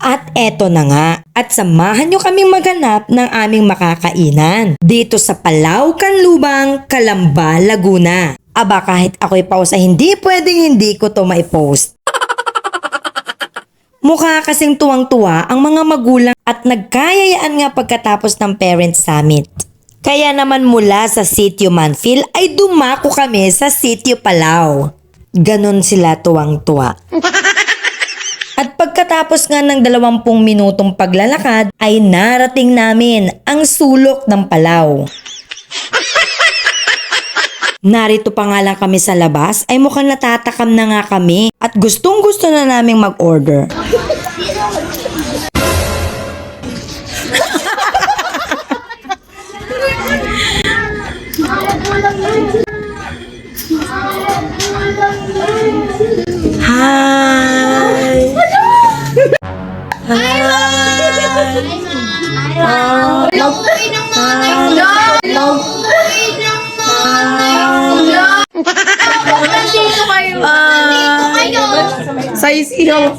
At eto na nga, at samahan nyo kaming maghanap ng aming makakainan dito sa Palau, Canlubang, Calamba, Laguna. Aba kahit ako'y pausa hindi pwedeng hindi ko to maipost. Mukha kasing tuwang-tuwa ang mga magulang at nagkayayaan nga pagkatapos ng Parents Summit. Kaya naman mula sa Sitio Manfil ay dumako kami sa Sitio Palau. Ganon sila tuwang-tuwa. At pagkatapos nga ng 20 minutong paglalakad ay narating namin ang sulok ng Palau. Narito pa nga lang kami sa labas ay mukhang natatakam na nga kami at gustong gusto na naming mag-order. Hi! Hi! Size yung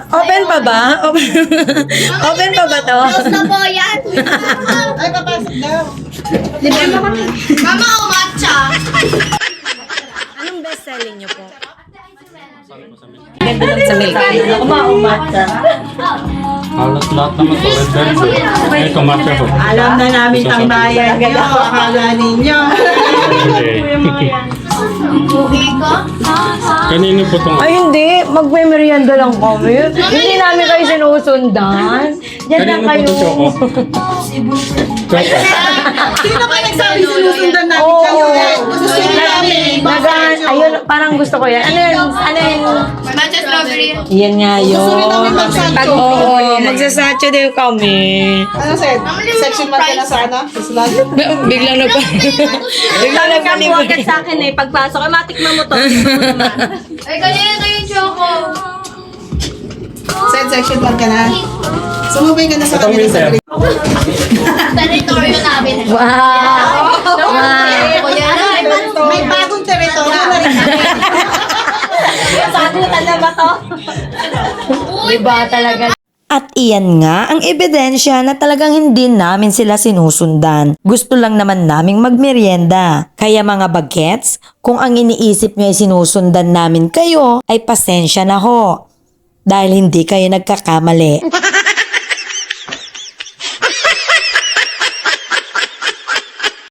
open pa ba? Open pa ba to? Close na po yan. Ay, papasok daw. Libre mo kami. Mama o matcha? Anong best selling niyo po? Sa milk. Ako maumata. Halos lahat naman to red velvet. Ito matcha po. Alam na namin tambayan nyo. Akala ninyo. Uwi ko? Kanino po itong... Ay hindi, magme-merienda lang kami. Hindi namin kayo sinusundan. Diyan lang Kanino po kayo. ito, Choco? Choco. Sino ba nagsabi sinusundan namin Oo. kayo? Gusto namin. Ayun, parang gusto ko yan. Ano yun? Ano yun? Matcha strawberry. Yan nga yun. Gusto rin namin magsanto. Oo, magsasacho din kami. Ano Seth? Section man ka na sana? Islan? Biglang nagpa... Biglang nagpalibot. Sa akin eh, pagpasok, ay matikman mo to. Tikman mo naman. Ay, kanina yung choco. Seth, section man ka na? Sumubay ka na sa Itong kami winter. Territorio namin. Wow! May bagong teritoryo na rin. Sagutan na ba to? Iba talaga. At iyan nga ang ebidensya na talagang hindi namin sila sinusundan. Gusto lang naman naming magmerienda. Kaya mga bagets, kung ang iniisip nyo ay sinusundan namin kayo, ay pasensya na ho. Dahil hindi kayo nagkakamali.